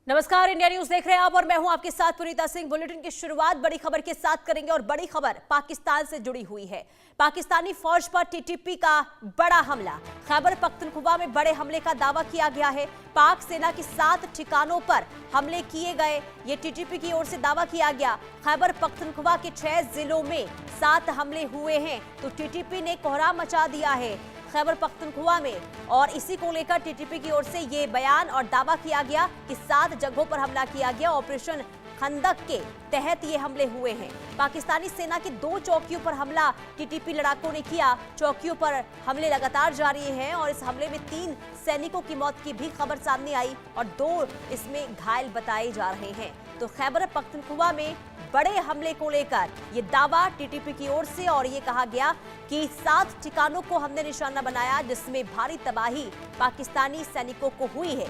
नमस्कार, India news देख रहे हैं आप और मैं हूं आपके साथ पुनीता सिंह। बुलेटिन की शुरुआत बड़ी खबर के साथ करेंगे और बड़ी खबर पाकिस्तान से जुड़ी हुई है। पाकिस्तानी फौज पर टीटीपी का बड़ा हमला। खैबर पख्तूनख्वा में बड़े हमले का दावा किया गया है। पाक सेना के 7 ठिकानों पर हमले किए गए, ये टीटीपी की ओर से दावा किया गया। खैबर पख्तूनख्वा के 6 जिलों में 7 हमले हुए हैं, तो टीटीपी ने कोहराम मचा दिया है खैबर पख्तूनख्वा में। और इसी को लेकर टीटीपी की ओर से ये बयान और दावा किया गया कि 7 जगहों पर हमला किया गया। ऑपरेशन खंदक के तहत ये हमले हुए हैं। पाकिस्तानी सेना की 2 चौकियों पर हमला टीटीपी लड़ाकों ने किया। चौकियों पर हमले लगातार जारी हैं और इस हमले में 3 सैनिकों की मौत की भी खबर सामने आई और 2 इसमें घायल बताए जा रहे हैं। तो खैबर पख्तूनख्वा में बड़े हमले को लेकर ये दावा टीटीपी की ओर से, और ये कहा गया कि 7 ठिकानों को हमने निशाना बनाया जिसमें भारी तबाही पाकिस्तानी सैनिकों को हुई है।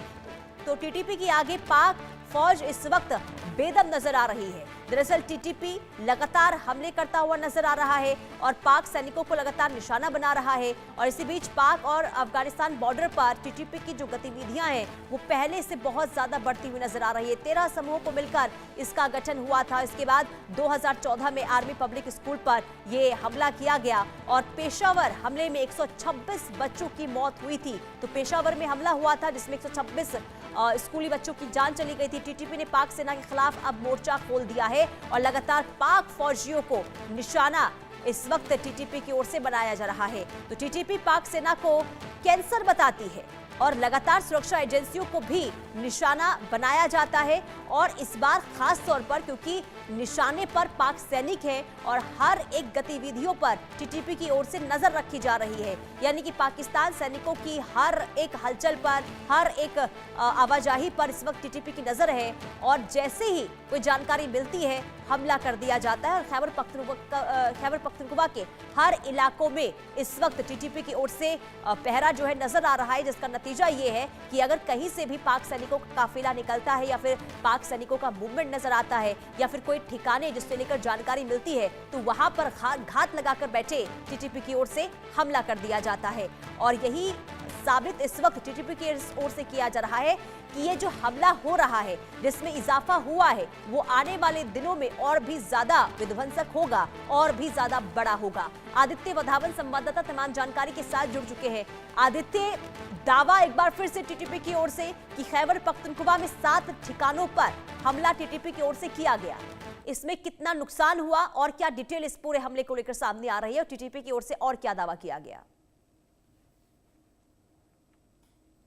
तो टीटीपी की आगे पाक फौज इस वक्त बेदम नजर आ रही है। दरअसल टीटीपी लगातार हमले करता हुआ नजर आ रहा है और पाक सैनिकों को लगातार निशाना बना रहा है। और इसी बीच पाक और अफगानिस्तान बॉर्डर पर टीटीपी की जो गतिविधियां हैं वो पहले से बहुत ज्यादा बढ़ती हुई नजर आ रही है। 13 समूहों को मिलकर इसका गठन हुआ था। इसके बाद 2014 में आर्मी पब्लिक स्कूल पर यह हमला किया गया और पेशावर हमले में 126 बच्चों की मौत हुई थी। तो पेशावर में हमला हुआ था जिसमें 126 स्कूली बच्चों की जान चली गई थी। टीटीपी ने पाक सेना के खिलाफ अब मोर्चा खोल दिया है और लगातार पाक फौजियों को निशाना इस वक्त टीटीपी की ओर से बनाया जा रहा है। तो टीटीपी पाक सेना को कैंसर बताती है और लगातार सुरक्षा एजेंसियों को भी निशाना बनाया जाता है। और इस बार खास तौर पर क्योंकि निशाने पर पाक सैनिक हैं और हर एक गतिविधियों पर टीटीपी की ओर से नजर रखी जा रही है। यानी कि पाकिस्तान सैनिकों की हर एक हलचल पर, हर एक आवाजाही पर इस वक्त टीटीपी की नजर है और जैसे ही कोई जानकारी मिलती है हमला कर दिया जाता है। और खैबर पख्तूनख्वा के हर इलाकों में इस वक्त टीटीपी की ओर से पहरा जो है नजर आ रहा है, जिसका नतीजा ये है कि अगर कहीं से भी पाक सैनिकों का काफिला निकलता है या फिर पाक सैनिकों का मूवमेंट नजर आता है या फिर कोई ठिकाने जिससे लेकर जानकारी मिलती है तो वहां पर घात लगाकर बैठे टीटीपी की ओर से हमला कर दिया जाता है। और यही साबित इस वक्त टीटीपी की ओर से किया जा रहा है कि ये जो हमला हो रहा है जिसमें इजाफा हुआ है वो आने वाले दिनों में और भी ज्यादा विध्वंसक होगा और भी ज्यादा बड़ा होगा। आदित्य वधावन संवाददाता तमाम जानकारी के साथ जुड़ चुके हैं। आदित्य, दावा एक बार फिर से टीटीपी की ओर से कि खैबर पख्तूनख्वा में 7 ठिकानों पर हमला टीटीपी की ओर से किया गया, इसमें कितना नुकसान हुआ और क्या डिटेल इस पूरे हमले को लेकर सामने आ रही है और टीटीपी की ओर से और क्या दावा किया गया?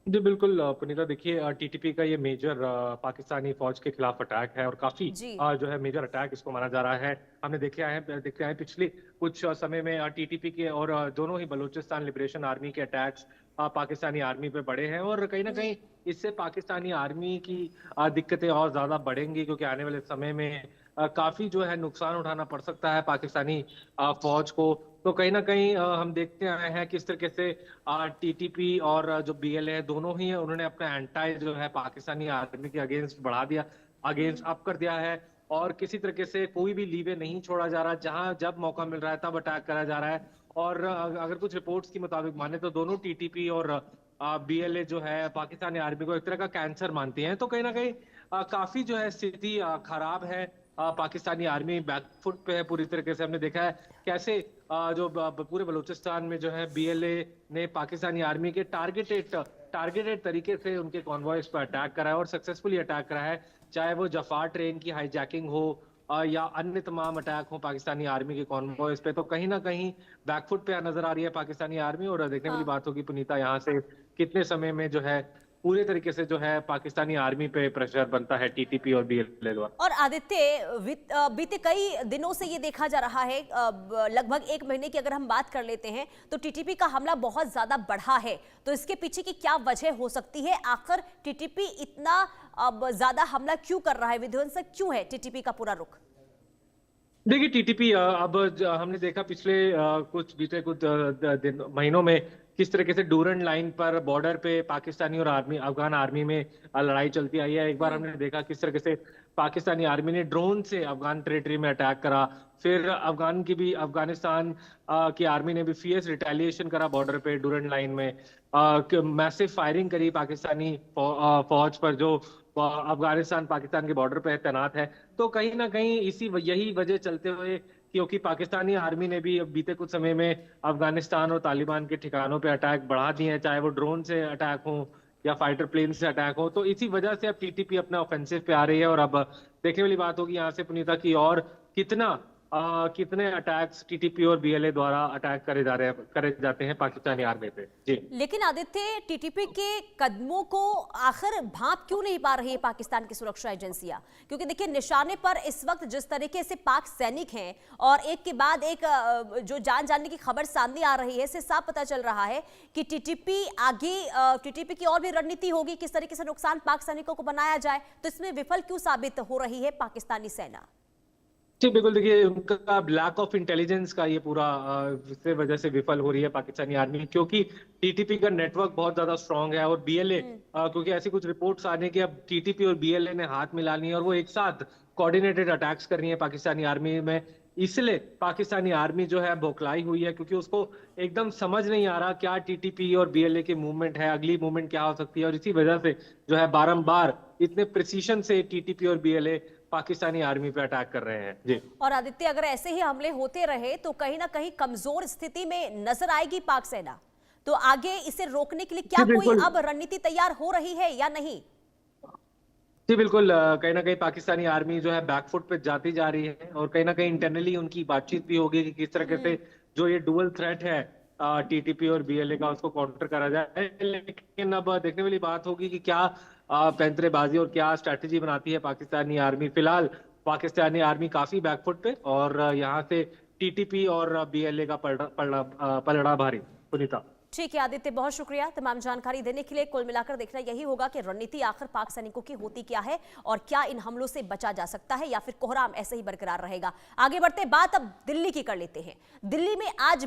जी बिल्कुल पुनीता, देखिए टीटीपी का ये मेजर पाकिस्तानी फौज के खिलाफ अटैक है और काफी जी। जो है मेजर अटैक इसको माना जा रहा है। हमने देखते हैं पिछले कुछ समय में टीटीपी के और दोनों ही बलूचिस्तान लिबरेशन आर्मी के अटैक्स पाकिस्तानी आर्मी पे बढ़े हैं और कहीं ना कहीं इससे पाकिस्तानी आर्मी की दिक्कतें और ज्यादा बढ़ेंगी क्योंकि आने वाले समय में काफी जो है नुकसान उठाना पड़ सकता है पाकिस्तानी फौज को। तो कहीं ना कहीं हम देखते आए हैं किस तरीके से टीटीपी और जो बीएलए दोनों ही उन्होंने अपना एंटाई जो है पाकिस्तानी आर्मी के अगेंस्ट बढ़ा दिया, अगेंस्ट अप कर दिया है और किसी तरीके से कोई भी लीवे नहीं छोड़ा जा रहा। जहां जब मौका मिल रहा है तब अटैक करा जा रहा है। और अगर कुछ रिपोर्ट्स की मुताबिक माने तो दोनों टीटीपी और बीएलए जो है पाकिस्तानी आर्मी को एक तरह का कैंसर मानती हैं। तो कहीं ना कहीं काफी जो है स्थिति खराब है। पाकिस्तानी आर्मी बैकफुट पे है पूरी तरीके से। हमने देखा है कैसे जो पूरे बलूचिस्तान में जो है बीएलए ने पाकिस्तानी आर्मी के टारगेटेड तरीके से उनके कॉन्वॉयज पर अटैक करा है और सक्सेसफुली अटैक करा है। चाहे वो जफार ट्रेन की हाईजैकिंग हो या अन्य तमाम अटैक हो पाकिस्तानी आर्मी के कॉन्वॉयज पे, तो कहीं ना कहीं बैकफुट पे नजर आ रही है पाकिस्तानी आर्मी। और देखने वाली बात होगी पुनीता, यहाँ से कितने समय में जो है पूरे तरीके से जो है पाकिस्तानी आर्मी पे प्रेशर बनता है टीटीपी और बीएलए द्वारा। और आदित्य, बीते कई दिनों से ये देखा जा रहा है, लगभग 1 महीने की अगर हम बात कर लेते हैं तो टीटीपी का हमला बहुत ज्यादा बढ़ा है। तो इसके पीछे की क्या वजह हो सकती है? आखिर टीटीपी इतना अब ज्यादा हमला क्यों कर रहा है? विध्वंसक क्यों है टीटीपी का पूरा रुख? देखिए टीटीपी अब हमने देखा पिछले बीते कुछ दिन महीनों में किस तरीके से डूरन लाइन पर बॉर्डर पे पाकिस्तानी और अफगान आर्मी में लड़ाई चलती आई है। एक बार हमने देखा किस तरीके से पाकिस्तानी आर्मी ने ड्रोन से अफगान टेरिटरी में अटैक करा, फिर अफगानिस्तान की आर्मी ने भी फियर्स रिटेलिएशन करा बॉर्डर पे डूरन लाइन में, मैसिव फायरिंग करी पाकिस्तानी फौज पर जो अफगानिस्तान पाकिस्तान के बॉर्डर पे तैनात है। तो कहीं ना कहीं यही वजह चलते हुए, क्योंकि पाकिस्तानी आर्मी ने भी अब बीते कुछ समय में अफगानिस्तान और तालिबान के ठिकानों पे अटैक बढ़ा दिए हैं, चाहे वो ड्रोन से अटैक हो या फाइटर प्लेन से अटैक हो। तो इसी वजह से अब टीटीपी अपना ऑफेंसिव पे आ रही है और अब देखने वाली बात होगी यहाँ से पुनीता की और कितने अटैक्स टीटीपी और बीएलए द्वारा अटैक करे जाते हैं पाकिस्तानी आर्मी पे। जी लेकिन आदित्य, टीटीपी के कदमों को आखिर भांप क्यों नहीं पा रही है पाकिस्तान की सुरक्षा एजेंसियां? क्योंकि देखिए, निशाने पर इस वक्त जिस तरीके से पाक सैनिक हैं और एक के बाद एक जो जान जाने की खबर सामने आ रही है, इससे साफ पता चल रहा है कि टीटीपी की और भी रणनीति होगी, किस तरीके से नुकसान पाक सैनिकों को बनाया जाए। तो इसमें विफल क्यों साबित हो रही है पाकिस्तानी सेना? जी बिल्कुल, देखिए उनका लैक ऑफ इंटेलिजेंस का ये पूरा इस वजह से विफल हो रही है पाकिस्तानी आर्मी, क्योंकि टीटीपी का नेटवर्क बहुत ज्यादा स्ट्रांग है और बीएलए क्योंकि ऐसी कुछ रिपोर्ट्स आने की अब टीटीपी और बीएलए ने हाथ मिला ली है और वो एक साथ कोऑर्डिनेटेड अटैक्स कर रही है पाकिस्तानी आर्मी में। इसलिए पाकिस्तानी आर्मी जो है बौखलाई हुई है, क्योंकि उसको एकदम समझ नहीं आ रहा क्या टीटीपी और बीएलए की मूवमेंट है, अगली मूवमेंट क्या हो सकती है। और इसी वजह से जो है बारंबार इतने प्रिसीशन से टीटीपी और बीएलए पाकिस्तानी आर्मी पे अटैक कर रहे हैं। जी और आदित्य, अगर ऐसे ही हमले होते रहे तो कहीं ना कहीं कमजोर स्थिति में नजर आएगी पाक सेना। तो आगे इसे रोकने के लिए क्या कोई अब रणनीति तैयार हो रही है या नहीं? जी बिल्कुल, कहीं ना कहीं पाकिस्तानी आर्मी जो है बैकफुट पे जाती जा रही है और कहीं ना कहीं इंटरनली उनकी बातचीत भी होगी कि किस तरीके से जो ये डुअल थ्रेट है टीटीपी और बीएलए का, उसको काउंटर करा जाए। लेकिन अब देखने वाली बात होगी कि क्या पैंतरेबाजी और क्या स्ट्रैटेजी बनाती है पाकिस्तानी आर्मी। फिलहाल पाकिस्तानी आर्मी काफी बैकफुट पे और यहाँ से टीटीपी और बीएलए का पलड़ा भारी। पुनीता, ठीक है आदित्य, बहुत शुक्रिया तमाम जानकारी देने के लिए। कुल मिलाकर देखना यही होगा कि रणनीति आखिर पाक सैनिकों की होती क्या है और क्या इन हमलों से बचा जा सकता है या फिर कोहराम ऐसे ही बरकरार रहेगा। आगे बढ़ते बात अब दिल्ली की कर लेते हैं। दिल्ली में आज